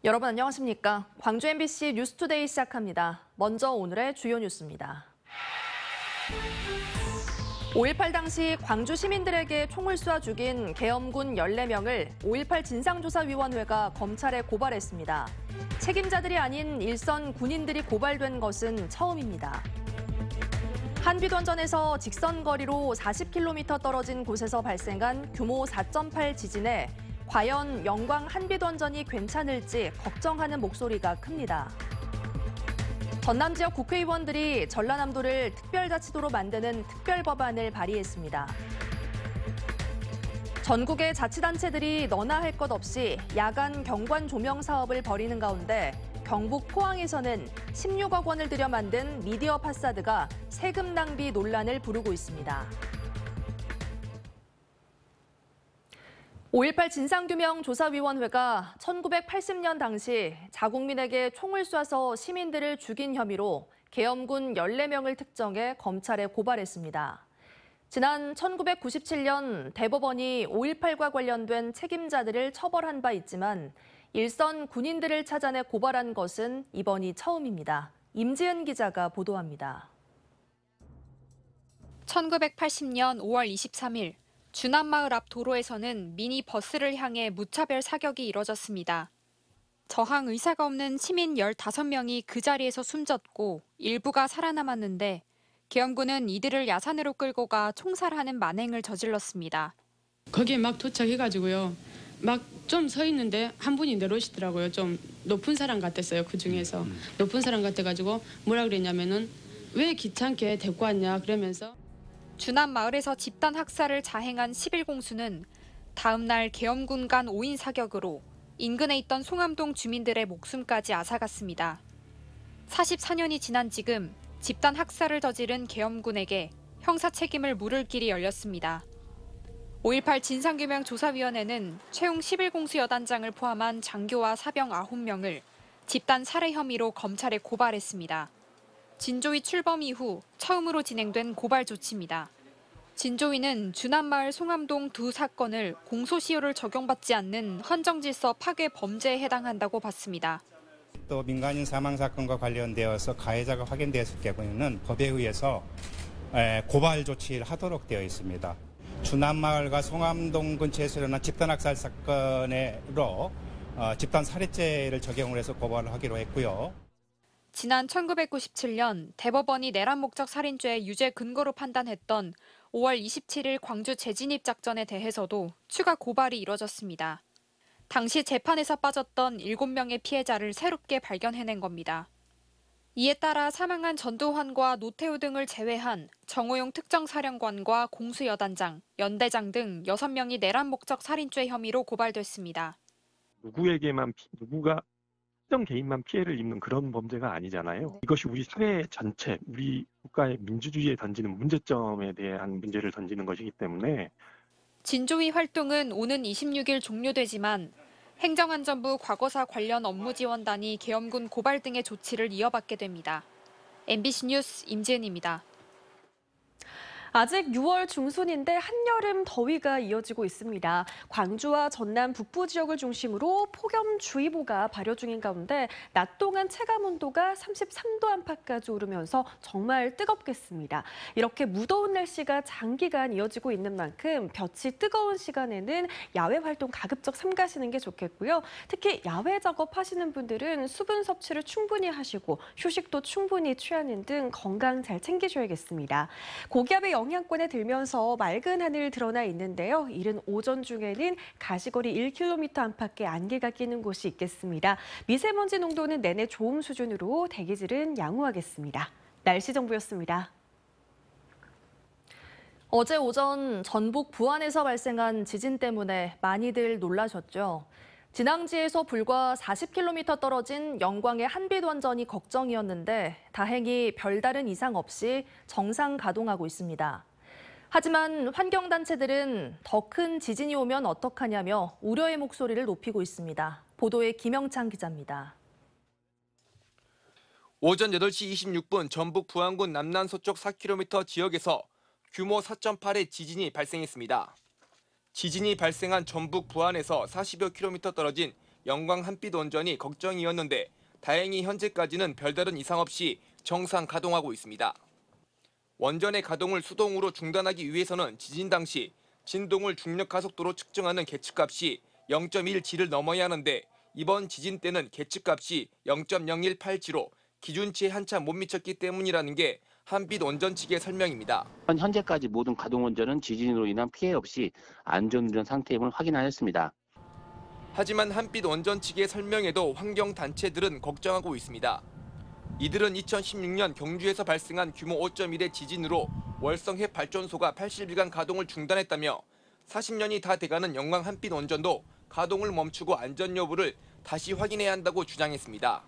여러분 안녕하십니까? 광주 MBC 뉴스투데이 시작합니다. 먼저 오늘의 주요 뉴스입니다. 5.18 당시 광주 시민들에게 총을 쏴 죽인 계엄군 14명을 5.18 진상조사위원회가 검찰에 고발했습니다. 책임자들이 아닌 일선 군인들이 고발된 것은 처음입니다. 한빛원전에서 직선거리로 40km 떨어진 곳에서 발생한 규모 4.8 지진에 과연 영광 한빛원전이 괜찮을지 걱정하는 목소리가 큽니다. 전남 지역 국회의원들이 전라남도를 특별자치도로 만드는 특별법안을 발의했습니다. 전국의 자치단체들이 너나 할 것 없이 야간 경관 조명 사업을 벌이는 가운데 경북 포항에서는 16억 원을 들여 만든 미디어 파사드가 세금 낭비 논란을 부르고 있습니다. 5.18 진상규명조사위원회가 1980년 당시 자국민에게 총을 쏴서 시민들을 죽인 혐의로 계엄군 14명을 특정해 검찰에 고발했습니다. 지난 1997년 대법원이 5.18과 관련된 책임자들을 처벌한 바 있지만 일선 군인들을 찾아내 고발한 것은 이번이 처음입니다. 임지은 기자가 보도합니다. 1980년 5월 23일 주남마을 앞 도로에서는 미니 버스를 향해 무차별 사격이 이뤄졌습니다. 저항 의사가 없는 시민 15명이 그 자리에서 숨졌고 일부가 살아남았는데 계엄군은 이들을 야산으로 끌고 가 총살하는 만행을 저질렀습니다. 거기에 막 도착해가지고요. 막 좀 서 있는데 한 분이 내려오시더라고요. 좀 높은 사람 같았어요. 그 중에서. 높은 사람 같아가지고 뭐라 그랬냐면은 왜 귀찮게 데리고 왔냐 그러면서. 주남 마을에서 집단 학살을 자행한 11공수는 다음 날 계엄군 간 5인 사격으로 인근에 있던 송암동 주민들의 목숨까지 앗아갔습니다. 44년이 지난 지금 집단 학살을 저지른 계엄군에게 형사 책임을 물을 길이 열렸습니다. 5.18 진상규명조사위원회는 채용 11공수 여단장을 포함한 장교와 사병 9명을 집단 살해 혐의로 검찰에 고발했습니다. 진조위 출범 이후 처음으로 진행된 고발 조치입니다. 진조위는 주남마을 송암동 두 사건을 공소시효를 적용받지 않는 헌정질서 파괴 범죄에 해당한다고 봤습니다. 또 민간인 사망 사건과 관련되어서 가해자가 확인되었을 경우에는 법에 의해서 고발 조치를 하도록 되어 있습니다. 주남마을과 송암동 근처에서 일어난 집단학살 사건으로 집단 살해죄를 적용을 해서 고발을 하기로 했고요. 지난 1997년 대법원이 내란 목적 살인죄 유죄 근거로 판단했던 5월 27일 광주 재진입 작전에 대해서도 추가 고발이 이뤄졌습니다. 당시 재판에서 빠졌던 7명의 피해자를 새롭게 발견해낸 겁니다. 이에 따라 사망한 전두환과 노태우 등을 제외한 정호용 특정사령관과 공수여단장, 연대장 등 6명이 내란 목적 살인죄 혐의로 고발됐습니다. 누구가 특정 개인만 피해를 입는 그런 범죄가 아니잖아요. 이것이 우리 사회 전체, 우리 국가의 민주주의에 던지는 문제점에 대한 문제를 던지는 것이기 때문에 진조위 활동은 오는 26일 종료되지만 행정안전부 과거사 관련 업무지원단이 계엄군 고발 등의 조치를 이어받게 됩니다. MBC 뉴스 임지은입니다. 아직 6월 중순인데 한여름 더위가 이어지고 있습니다. 광주와 전남 북부 지역을 중심으로 폭염주의보가 발효 중인 가운데 낮 동안 체감온도가 33도 안팎까지 오르면서 정말 뜨겁겠습니다. 이렇게 무더운 날씨가 장기간 이어지고 있는 만큼 볕이 뜨거운 시간에는 야외 활동 가급적 삼가시는 게 좋겠고요. 특히 야외 작업하시는 분들은 수분 섭취를 충분히 하시고 휴식도 충분히 취하는 등 건강 잘 챙기셔야겠습니다. 고기압의 영향권에 들면서 맑은 하늘 드러나 있는데요. 이른 오전 중에는 가시거리 1km 안팎의 안개가 끼는 곳이 있겠습니다. 미세먼지 농도는 내내 좋음 수준으로 대기질은 양호하겠습니다. 날씨 정보였습니다. 어제 오전 전북 부안에서 발생한 지진 때문에 많이들 놀라셨죠. 진앙지에서 불과 40km 떨어진 영광의 한빛원전이 걱정이었는데 다행히 별다른 이상 없이 정상 가동하고 있습니다. 하지만 환경단체들은 더 큰 지진이 오면 어떡하냐며 우려의 목소리를 높이고 있습니다. 보도에 김영창 기자입니다. 오전 8시 26분 전북 부안군 남남서쪽 4km 지역에서 규모 4.8의 지진이 발생했습니다. 지진이 발생한 전북 부안에서 40여 킬로미터 떨어진 영광 한빛 원전이 걱정이었는데 다행히 현재까지는 별다른 이상 없이 정상 가동하고 있습니다. 원전의 가동을 수동으로 중단하기 위해서는 지진 당시 진동을 중력 가속도로 측정하는 계측값이 0.1G를 넘어야 하는데 이번 지진 때는 계측값이 0.0187로 기준치에 한참 못 미쳤기 때문이라는 게 한빛 원전 측의 설명입니다. 현재까지 모든 가동 원전은 지진으로 인한 피해 없이 안전운전 상태임을 확인하였습니다. 하지만 한빛 원전 측의 설명에도 환경단체들은 걱정하고 있습니다. 이들은 2016년 경주에서 발생한 규모 5.1의 지진으로 월성 핵발전소가 80일간 가동을 중단했다며 40년이 다 돼가는 영광 한빛 원전도 가동을 멈추고 안전 여부를 다시 확인해야 한다고 주장했습니다.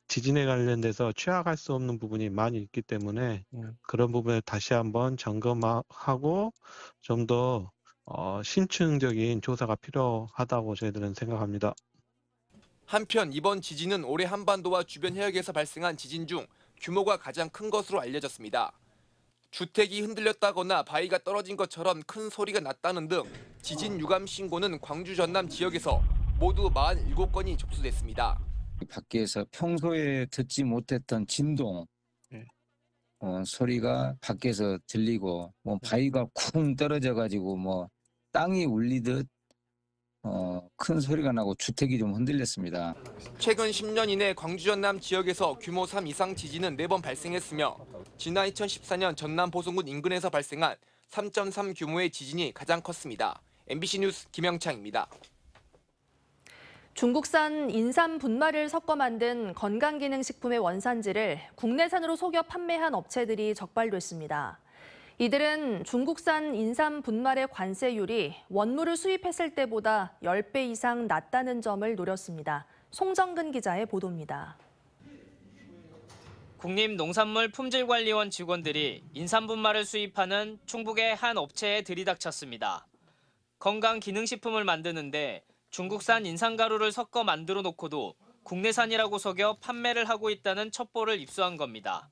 지진에 관련돼서 취약할 수 없는 부분이 많이 있기 때문에 그런 부분을 다시 한번 점검하고 좀 더 신층적인 조사가 필요하다고 저희들은 생각합니다. 한편 이번 지진은 올해 한반도와 주변 해역에서 발생한 지진 중 규모가 가장 큰 것으로 알려졌습니다. 주택이 흔들렸다거나 바위가 떨어진 것처럼 큰 소리가 났다는 등 지진 유감 신고는 광주 전남 지역에서 모두 47건이 접수됐습니다. 밖에서 평소에 듣지 못했던 진동 소리가 밖에서 들리고 뭐 바위가 쿵 떨어져 가지고 뭐 땅이 울리듯 큰 소리가 나고 주택이 좀 흔들렸습니다. 최근 10년 이내 광주 전남 지역에서 규모 3 이상 지진은 4번 발생했으며 지난 2014년 전남 보성군 인근에서 발생한 3.3 규모의 지진이 가장 컸습니다. MBC 뉴스 김영창입니다. 중국산 인삼 분말을 섞어 만든 건강기능식품의 원산지를 국내산으로 속여 판매한 업체들이 적발됐습니다. 이들은 중국산 인삼 분말의 관세율이 원물을 수입했을 때보다 10배 이상 낮다는 점을 노렸습니다. 송정근 기자의 보도입니다. 국립농산물품질관리원 직원들이 인삼 분말을 수입하는 충북의 한 업체에 들이닥쳤습니다. 건강기능식품을 만드는데 중국산 인삼가루를 섞어 만들어 놓고도 국내산이라고 속여 판매를 하고 있다는 첩보를 입수한 겁니다.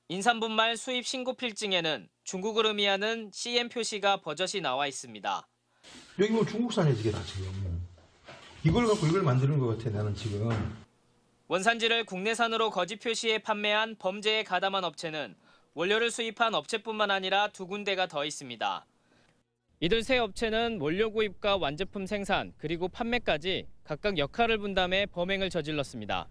인삼 분말 수입 신고 필증에는 중국을 의미하는 CM 표시가 버젓이 나와 있습니다. 여기 뭐 중국산이지 이게 다 지금. 이걸 갖고 이걸 만드는 것 같아 나는 지금. 원산지를 국내산으로 거짓 표시해 판매한 범죄에 가담한 업체는 원료를 수입한 업체뿐만 아니라 2군데가 더 있습니다. 이들 세 업체는 원료 구입과 완제품 생산 그리고 판매까지 각각 역할을 분담해 범행을 저질렀습니다.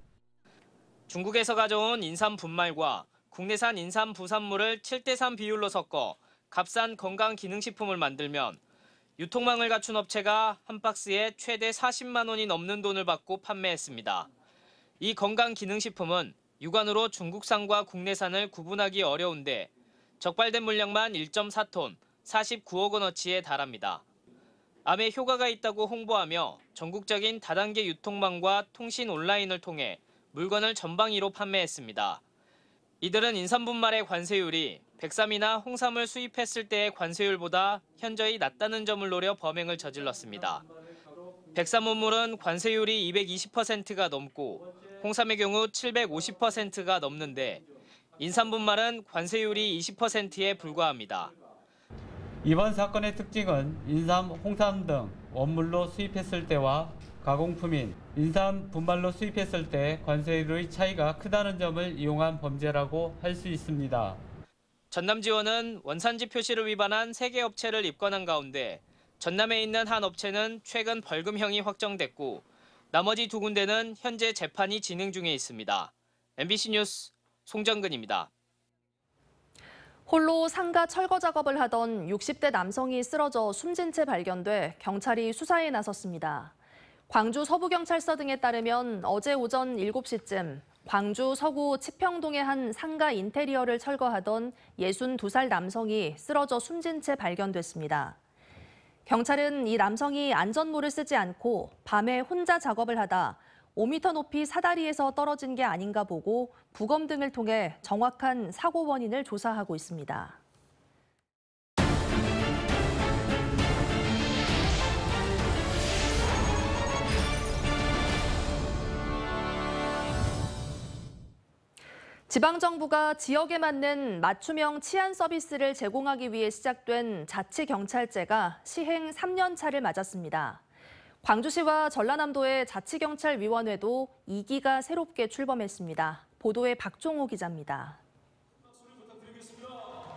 중국에서 가져온 인삼 분말과 국내산 인삼 부산물을 7대3 비율로 섞어 값싼 건강기능식품을 만들면 유통망을 갖춘 업체가 한 박스에 최대 40만 원이 넘는 돈을 받고 판매했습니다. 이 건강기능식품은 육안으로 중국산과 국내산을 구분하기 어려운데 적발된 물량만 1.4톤, 49억 원어치에 달합니다. 암에 효과가 있다고 홍보하며 전국적인 다단계 유통망과 통신 온라인을 통해 물건을 전방위로 판매했습니다. 이들은 인삼분말의 관세율이 백삼이나 홍삼을 수입했을 때의 관세율보다 현저히 낮다는 점을 노려 범행을 저질렀습니다. 백삼 원물은 관세율이 220%가 넘고 홍삼의 경우 750%가 넘는데 인삼분말은 관세율이 20%에 불과합니다. 이번 사건의 특징은 인삼, 홍삼 등 원물로 수입했을 때와 가공품인 인삼 분말로 수입했을 때 관세율의 차이가 크다는 점을 이용한 범죄라고 할 수 있습니다. 전남지원은 원산지 표시를 위반한 3개 업체를 입건한 가운데 전남에 있는 한 업체는 최근 벌금형이 확정됐고 나머지 2군데는 현재 재판이 진행 중에 있습니다. MBC 뉴스 송정근입니다. 홀로 상가 철거 작업을 하던 60대 남성이 쓰러져 숨진 채 발견돼 경찰이 수사에 나섰습니다. 광주 서부경찰서 등에 따르면 어제 오전 7시쯤 광주 서구 치평동의 한 상가 인테리어를 철거하던 62살 남성이 쓰러져 숨진 채 발견됐습니다. 경찰은 이 남성이 안전모를 쓰지 않고 밤에 혼자 작업을 하다 5m 높이 사다리에서 떨어진 게 아닌가 보고 부검 등을 통해 정확한 사고 원인을 조사하고 있습니다. 지방정부가 지역에 맞는 맞춤형 치안 서비스를 제공하기 위해 시작된 자치경찰제가 시행 3년 차를 맞았습니다. 광주시와 전라남도의 자치경찰위원회도 2기가 새롭게 출범했습니다. 보도에 박종호 기자입니다.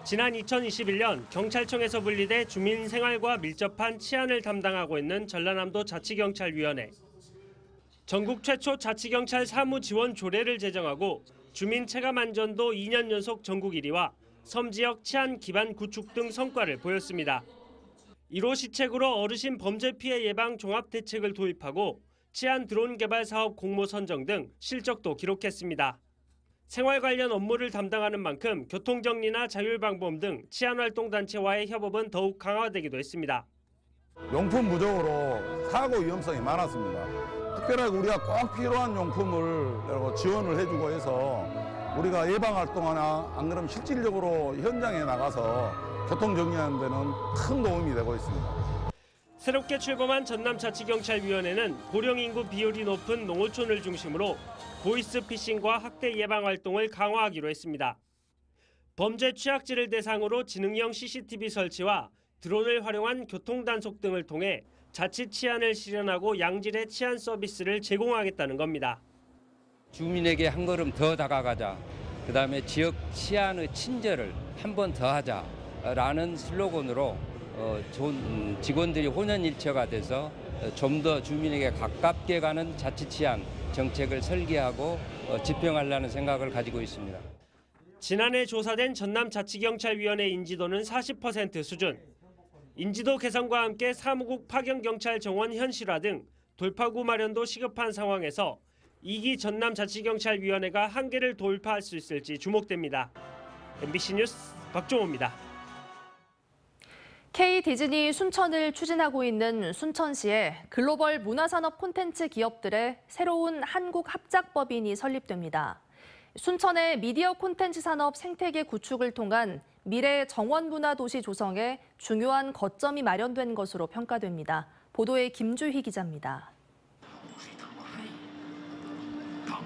지난 2021년 경찰청에서 분리돼 주민 생활과 밀접한 치안을 담당하고 있는 전라남도 자치경찰위원회. 전국 최초 자치경찰 사무 지원 조례를 제정하고 주민 체감 안전도 2년 연속 전국 1위와 섬 지역 치안 기반 구축 등 성과를 보였습니다. 1호 시책으로 어르신 범죄 피해 예방 종합 대책을 도입하고 치안 드론 개발 사업 공모 선정 등 실적도 기록했습니다. 생활 관련 업무를 담당하는 만큼 교통정리나 자율방범 등 치안활동 단체와의 협업은 더욱 강화되기도 했습니다. 용품 부족으로 사고 위험성이 많았습니다. 특별하게 우리가 꼭 필요한 용품을 지원을 해주고 해서 우리가 예방활동하나 안 그러면 실질적으로 현장에 나가서 교통정리하는 데는 큰 도움이 되고 있습니다. 새롭게 출범한 전남자치경찰위원회는 고령 인구 비율이 높은 농어촌을 중심으로 보이스피싱과 학대 예방 활동을 강화하기로 했습니다. 범죄 취약지를 대상으로 지능형 CCTV 설치와 드론을 활용한 교통단속 등을 통해 자치 치안을 실현하고 양질의 치안 서비스를 제공하겠다는 겁니다. 주민에게 한 걸음 더 다가가자. 그다음에 지역 치안의 친절을 한 번 더 하자라는 슬로건으로 직원들이 혼연일체가 돼서 좀 더 주민에게 가깝게 가는 자치 치안 정책을 설계하고 집행하려는 생각을 가지고 있습니다. 지난해 조사된 전남자치경찰위원회 인지도는 40% 수준. 인지도 개선과 함께 사무국 파견경찰 정원 현실화 등 돌파구 마련도 시급한 상황에서 2기 전남자치경찰위원회가 한계를 돌파할 수 있을지 주목됩니다. MBC 뉴스 박종호입니다. K-디즈니 순천을 추진하고 있는 순천시에 글로벌 문화산업 콘텐츠 기업들의 새로운 한국 합작법인이 설립됩니다. 순천의 미디어 콘텐츠 산업 생태계 구축을 통한 미래 정원문화도시 조성에 중요한 거점이 마련된 것으로 평가됩니다. 보도에 김주희 기자입니다.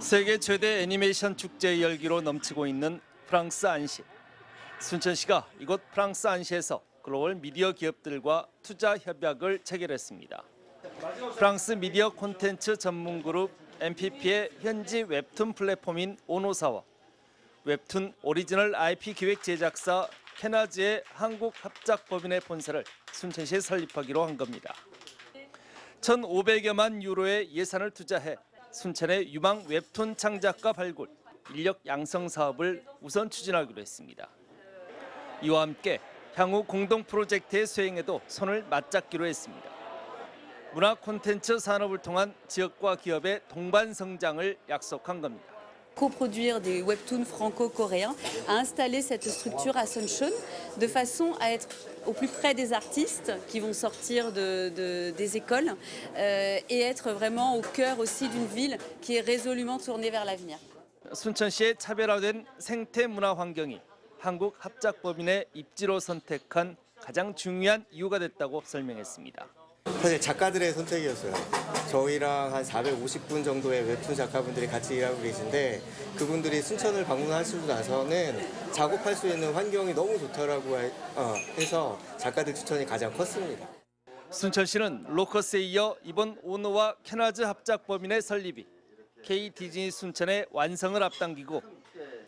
세계 최대 애니메이션 축제의 열기로 넘치고 있는 프랑스 안시. 순천시가 이곳 프랑스 안시에서 글로벌 미디어 기업들과 투자 협약을 체결했습니다. 프랑스 미디어 콘텐츠 전문 그룹 MPP의 현지 웹툰 플랫폼인 오노사와 웹툰 오리지널 IP 기획 제작사 캐나즈의 한국 합작법인의 본사를 순천시에 설립하기로 한 겁니다. 1,500여만 유로의 예산을 투자해 순천의 유망 웹툰 창작가 발굴, 인력 양성 사업을 우선 추진하기로 했습니다. 이와 함께 향후 공동 프로젝트의 수행에도 손을 맞잡기로 했습니다. 문화 콘텐츠 산업을 통한 지역과 기업의 동반 성장을 약속한 겁니다. Coproduire des webtoons franco-coréens, à installer cette structure à Suncheon de façon à être au plus près des artistes qui vont sortir des écoles et être vraiment au cœur aussi d'une ville qui est résolument tournée vers l'avenir. 순천시의 차별화된 생태 문화 환경이 한국 합작법인의 입지로 선택한 가장 중요한 이유가 됐다고 설명했습니다. 사실 작가들의 선택이었어요. 저희랑 한 450분 정도의 웹툰 작가분들이 같이 일하고 계신데 그분들이 순천을 방문하시고 나서는 작업할 수 있는 환경이 너무 좋다라고 해서 작가들 추천이 가장 컸습니다. 순천시는 로커스에 이어 이번 오노와 캐나즈 합작법인의 설립이 K-디즈니 순천의 완성을 앞당기고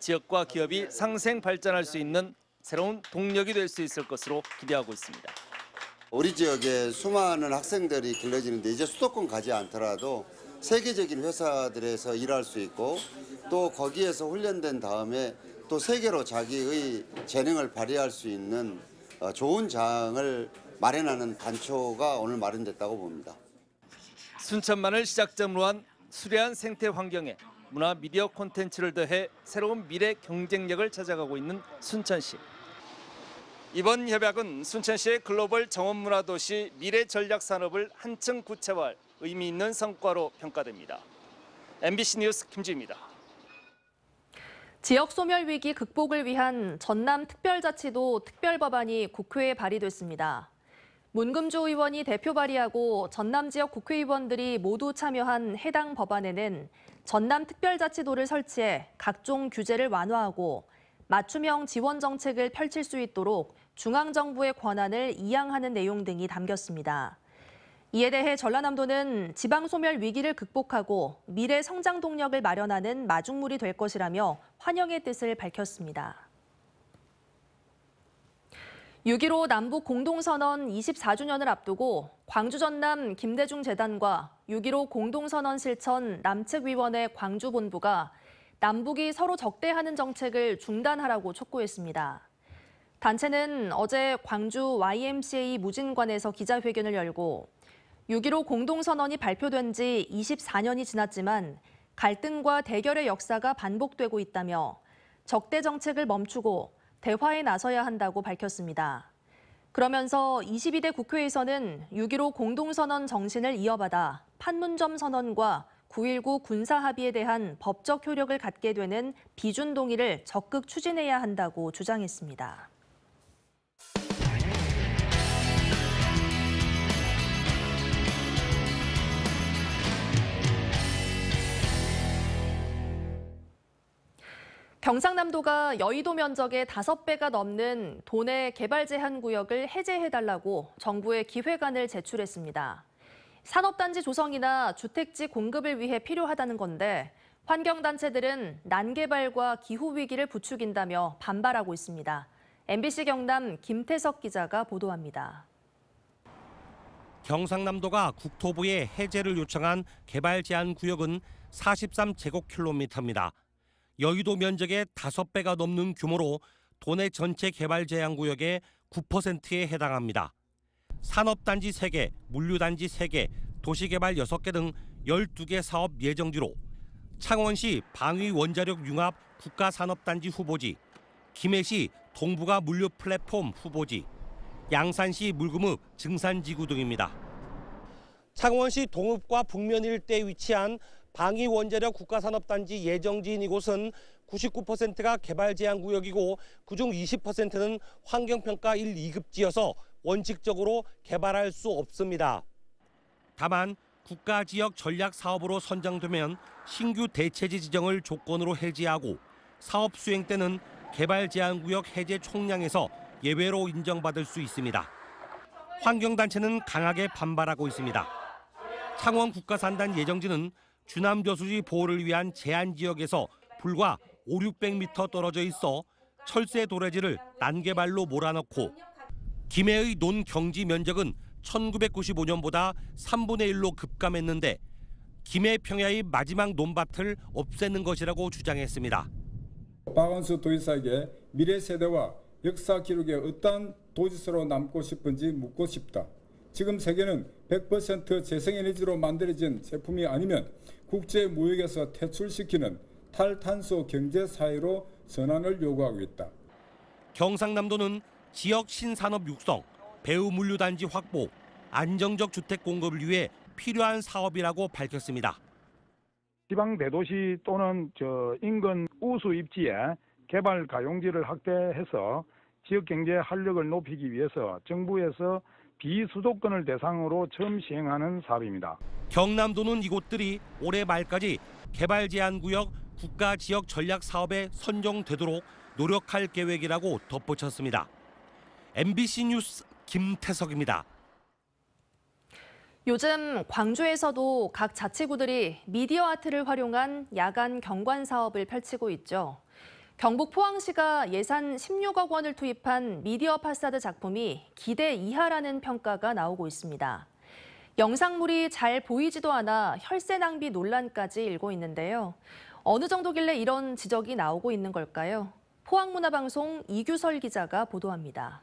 지역과 기업이 상생 발전할 수 있는 새로운 동력이 될 수 있을 것으로 기대하고 있습니다. 우리 지역에 수많은 학생들이 길러지는데 이제 수도권 가지 않더라도 세계적인 회사들에서 일할 수 있고 또 거기에서 훈련된 다음에 또 세계로 자기의 재능을 발휘할 수 있는 좋은 장을 마련하는 단초가 오늘 마련됐다고 봅니다. 순천만을 시작점으로 한 수려한 생태 환경에 문화 미디어 콘텐츠를 더해 새로운 미래 경쟁력을 찾아가고 있는 순천시. 이번 협약은 순천시의 글로벌 정원문화도시 미래 전략 산업을 한층 구체화할 의미 있는 성과로 평가됩니다. MBC 뉴스 김주희입니다. 지역 소멸 위기 극복을 위한 전남 특별자치도 특별법안이 국회에 발의됐습니다. 문금주 의원이 대표 발의하고 전남 지역 국회의원들이 모두 참여한 해당 법안에는 전남 특별자치도를 설치해 각종 규제를 완화하고 맞춤형 지원 정책을 펼칠 수 있도록 중앙정부의 권한을 이양하는 내용 등이 담겼습니다. 이에 대해 전라남도는 지방 소멸 위기를 극복하고 미래 성장 동력을 마련하는 마중물이 될 것이라며 환영의 뜻을 밝혔습니다. 6.15 남북 공동선언 24주년을 앞두고 광주 전남 김대중 재단과 6.15 공동선언 실천 남측위원회 광주본부가 남북이 서로 적대하는 정책을 중단하라고 촉구했습니다. 단체는 어제 광주 YMCA 무진관에서 기자회견을 열고 6.15 공동선언이 발표된 지 24년이 지났지만 갈등과 대결의 역사가 반복되고 있다며 적대 정책을 멈추고 대화에 나서야 한다고 밝혔습니다. 그러면서 22대 국회에서는 6.15 공동선언 정신을 이어받아 판문점 선언과 9.19 군사합의에 대한 법적 효력을 갖게 되는 비준 동의를 적극 추진해야 한다고 주장했습니다. 경상남도가 여의도 면적의 5배가 넘는 도내 개발 제한 구역을 해제해달라고 정부에 기획안을 제출했습니다. 산업단지 조성이나 주택지 공급을 위해 필요하다는 건데 환경단체들은 난개발과 기후위기를 부추긴다며 반발하고 있습니다. MBC 경남 김태석 기자가 보도합니다. 경상남도가 국토부에 해제를 요청한 개발 제한 구역은 43제곱킬로미터입니다. 여의도 면적의 5배가 넘는 규모로 도내 전체 개발 제한 구역의 9%에 해당합니다. 산업단지 3개, 물류단지 3개, 도시개발 6개 등 12개 사업 예정지로 창원시 방위 원자력 융합 국가산업단지 후보지, 김해시 동부가 물류 플랫폼 후보지, 양산시 물금읍 증산지구 등입니다. 창원시 동읍과 북면 일대에 위치한 방위 원자력 국가산업단지 예정지인 이곳은 99%가 개발 제한 구역이고 그중 20%는 환경평가 1, 2급지여서 원칙적으로 개발할 수 없습니다. 다만 국가지역 전략 사업으로 선정되면 신규 대체지 지정을 조건으로 해제하고 사업 수행 때는 개발 제한 구역 해제 총량에서 예외로 인정받을 수 있습니다. 환경단체는 강하게 반발하고 있습니다. 창원 국가산단 예정지는 주남 저수지 보호를 위한 제한 지역에서 불과 500-600m 떨어져 있어 철새 도래지를 난개발로 몰아넣고 김해의 논 경지 면적은 1995년보다 3분의 1로 급감했는데 김해 평야의 마지막 논밭을 없애는 것이라고 주장했습니다. 박원순 도지사에게 미래 세대와 역사 기록에 어떠한 도지사로 남고 싶은지 묻고 싶다. 지금 세계는 100% 재생에너지로 만들어진 제품이 아니면 국제 무역에서 퇴출시키는 탈탄소 경제 사회로 전환을 요구하고 있다. 경상남도는 지역 신산업 육성, 배후 물류단지 확보, 안정적 주택 공급을 위해 필요한 사업이라고 밝혔습니다. 지방 대도시 또는 인근 우수 입지에 개발 가용지를 확대해서 지역 경제 활력을 높이기 위해서 정부에서 비수도권을 대상으로 처음 시행하는 사업입니다. 경남도는 이곳들이 올해 말까지 개발 제한 구역 국가 지역 전략 사업에 선정되도록 노력할 계획이라고 덧붙였습니다. MBC 뉴스 김태석입니다. 요즘 광주에서도 각 자치구들이 미디어 아트를 활용한 야간 경관 사업을 펼치고 있죠. 경북 포항시가 예산 16억 원을 투입한 미디어 파사드 작품이 기대 이하라는 평가가 나오고 있습니다. 영상물이 잘 보이지도 않아 혈세 낭비 논란까지 일고 있는데요. 어느 정도길래 이런 지적이 나오고 있는 걸까요? 포항문화방송 이규설 기자가 보도합니다.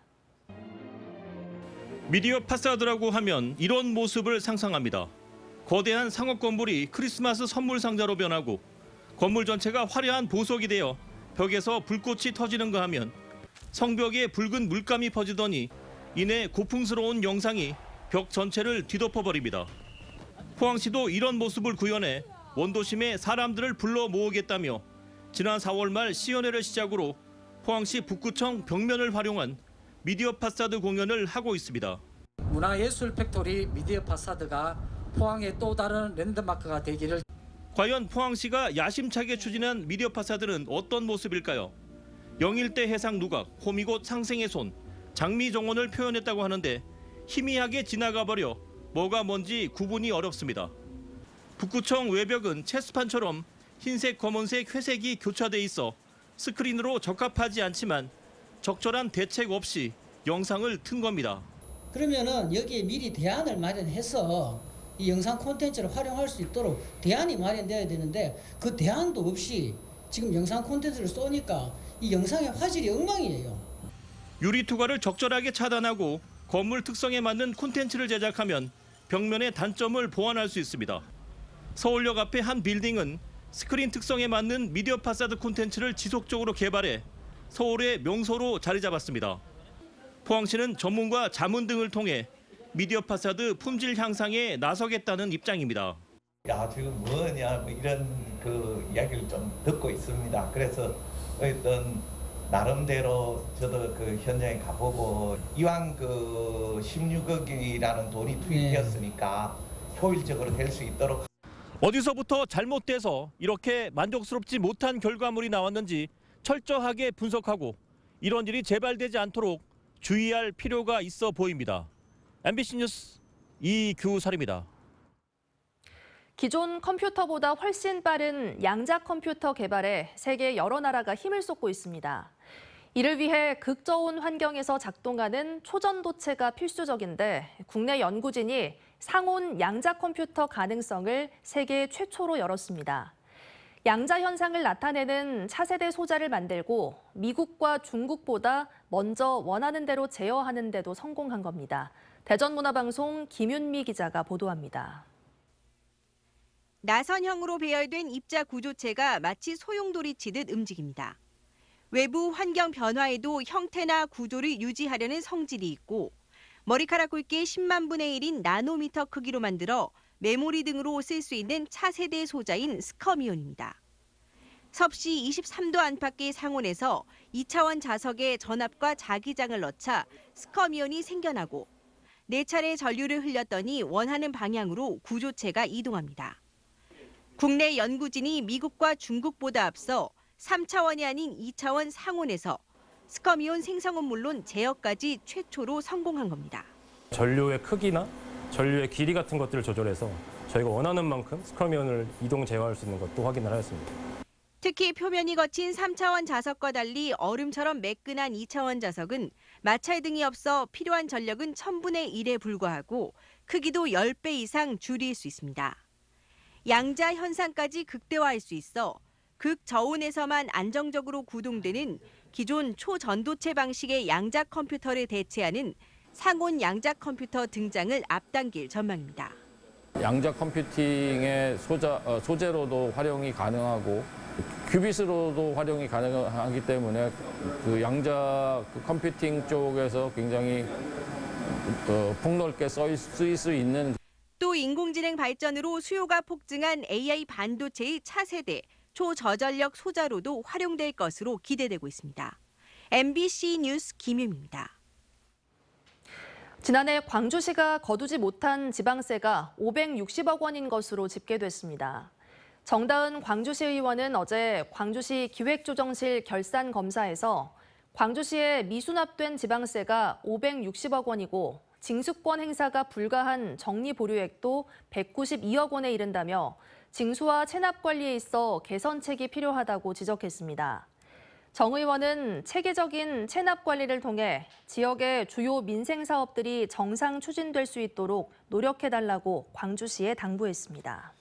미디어 파사드라고 하면 이런 모습을 상상합니다. 거대한 상업 건물이 크리스마스 선물 상자로 변하고 건물 전체가 화려한 보석이 되어 벽에서 불꽃이 터지는가 하면 성벽에 붉은 물감이 퍼지더니 이내 고풍스러운 영상이 벽 전체를 뒤덮어버립니다. 포항시도 이런 모습을 구현해 원도심에 사람들을 불러 모으겠다며 지난 4월 말 시연회를 시작으로 포항시 북구청 벽면을 활용한 미디어 파사드 공연을 하고 있습니다. 문화예술 팩토리 미디어 파사드가 포항의 또 다른 랜드마크가 되기를. 과연 포항시가 야심차게 추진한 미디어 파사드는 어떤 모습일까요? 영일대 해상 누각, 호미곶 상생의 손, 장미 정원을 표현했다고 하는데 희미하게 지나가 버려 뭐가 뭔지 구분이 어렵습니다. 북구청 외벽은 체스판처럼 흰색, 검은색, 회색이 교차돼 있어 스크린으로 적합하지 않지만 적절한 대책 없이 영상을 튼 겁니다. 그러면은 여기에 미리 대안을 마련해서 이 영상 콘텐츠를 활용할 수 있도록 대안이 마련돼야 되는데 그 대안도 없이 지금 영상 콘텐츠를 쏘니까 이 영상의 화질이 엉망이에요. 유리 투과를 적절하게 차단하고 건물 특성에 맞는 콘텐츠를 제작하면 벽면의 단점을 보완할 수 있습니다. 서울역 앞의 한 빌딩은 스크린 특성에 맞는 미디어 파사드 콘텐츠를 지속적으로 개발해 서울의 명소로 자리 잡았습니다. 포항시는 전문가 자문 등을 통해 미디어 파사드 품질 향상에 나서겠다는 입장입니다. 야, 지금 뭐냐 뭐 이런 그 이야기를 좀 듣고 있습니다. 그래서 어떤 나름대로 저도 그 현장에 가보고 이왕 그 16억이라는 돈이 투입되었으니까 효율적으로 될 수 있도록. 어디서부터 잘못돼서 이렇게 만족스럽지 못한 결과물이 나왔는지 철저하게 분석하고 이런 일이 재발되지 않도록 주의할 필요가 있어 보입니다. MBC 뉴스 이규살입니다. 기존 컴퓨터보다 훨씬 빠른 양자 컴퓨터 개발에 세계 여러 나라가 힘을 쏟고 있습니다. 이를 위해 극저온 환경에서 작동하는 초전도체가 필수적인데 국내 연구진이 상온 양자 컴퓨터 가능성을 세계 최초로 열었습니다. 양자 현상을 나타내는 차세대 소자를 만들고 미국과 중국보다 먼저 원하는 대로 제어하는 데도 성공한 겁니다. 대전문화방송 김윤미 기자가 보도합니다. 나선형으로 배열된 입자 구조체가 마치 소용돌이 치듯 움직입니다. 외부 환경 변화에도 형태나 구조를 유지하려는 성질이 있고 머리카락 굵기 10만 분의 1인 나노미터 크기로 만들어 메모리 등으로 쓸 수 있는 차세대 소자인 스커미온입니다. 섭씨 23도 안팎의 상온에서 2차원 자석에 전압과 자기장을 넣자 스커미온이 생겨나고 4차례 전류를 흘렸더니 원하는 방향으로 구조체가 이동합니다. 국내 연구진이 미국과 중국보다 앞서 3차원이 아닌 2차원 상온에서 스커미온 생성은 물론 제어까지 최초로 성공한 겁니다. 전류의 크기나 전류의 길이 같은 것들을 조절해서 저희가 원하는 만큼 스커미온을 이동 제어할 수 있는 것도 확인을 하였습니다. 특히 표면이 거친 3차원 자석과 달리 얼음처럼 매끈한 2차원 자석은 마찰 등이 없어 필요한 전력은 1000분의 1에 불과하고 크기도 10배 이상 줄일 수 있습니다. 양자 현상까지 극대화할 수 있어 극저온에서만 안정적으로 구동되는 기존 초전도체 방식의 양자 컴퓨터를 대체하는 상온 양자 컴퓨터 등장을 앞당길 전망입니다. 양자 컴퓨팅의 소재로도 활용이 가능하고 큐빗으로도 활용이 가능하기 때문에 그 양자 컴퓨팅 쪽에서 굉장히 폭넓게 쓰일 수 있는. 또 인공지능 발전으로 수요가 폭증한 AI 반도체의 차세대 초저전력 소자로도 활용될 것으로 기대되고 있습니다. MBC 뉴스 김유미입니다. 지난해 광주시가 거두지 못한 지방세가 560억 원인 것으로 집계됐습니다. 정다은 광주시 의원은 어제 광주시 기획조정실 결산검사에서 광주시에 미수납된 지방세가 560억 원이고 징수권 행사가 불가한 정리보류액도 192억 원에 이른다며 징수와 체납 관리에 있어 개선책이 필요하다고 지적했습니다. 정 의원은 체계적인 체납 관리를 통해 지역의 주요 민생 사업들이 정상 추진될 수 있도록 노력해달라고 광주시에 당부했습니다.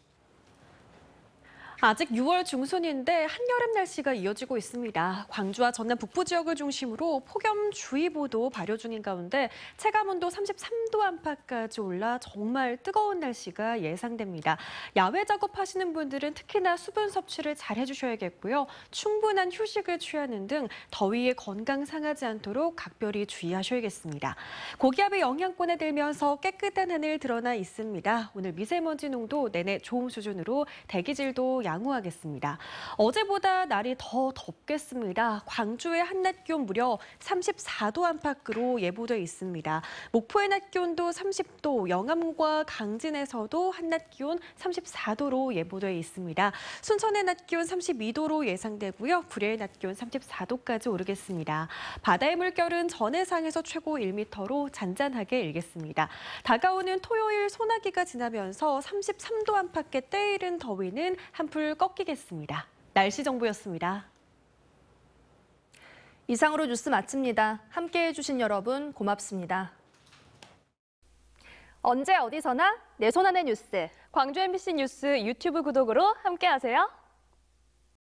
아직 6월 중순인데 한여름 날씨가 이어지고 있습니다. 광주와 전남 북부 지역을 중심으로 폭염주의보도 발효 중인 가운데 체감온도 33도 안팎까지 올라 정말 뜨거운 날씨가 예상됩니다. 야외 작업하시는 분들은 특히나 수분 섭취를 잘 해주셔야겠고요. 충분한 휴식을 취하는 등 더위에 건강 상하지 않도록 각별히 주의하셔야겠습니다. 고기압의 영향권에 들면서 깨끗한 하늘 드러나 있습니다. 오늘 미세먼지 농도 내내 좋음 수준으로 대기질도 양호하겠습니다. 어제보다 날이 더 덥겠습니다. 광주의 한낮 기온 무려 34도 안팎으로 예보돼 있습니다. 목포의 낮 기온도 30도, 영암과 강진에서도 한낮 기온 34도로 예보돼 있습니다. 순천의 낮 기온 32도로 예상되고요. 구례의 낮 기온 34도까지 오르겠습니다. 바다의 물결은 전해상에서 최고 1m로 잔잔하게 일겠습니다. 다가오는 토요일 소나기가 지나면서 33도 안팎의 때이른 더위는 한풀 꺾이겠습니다. 날씨 정보였습니다. 이상으로 뉴스 마칩니다. 함께해 주신 여러분 고맙습니다. 언제 어디서나 내 손 안의 뉴스. 광주 MBC 뉴스 유튜브 구독으로 함께하세요.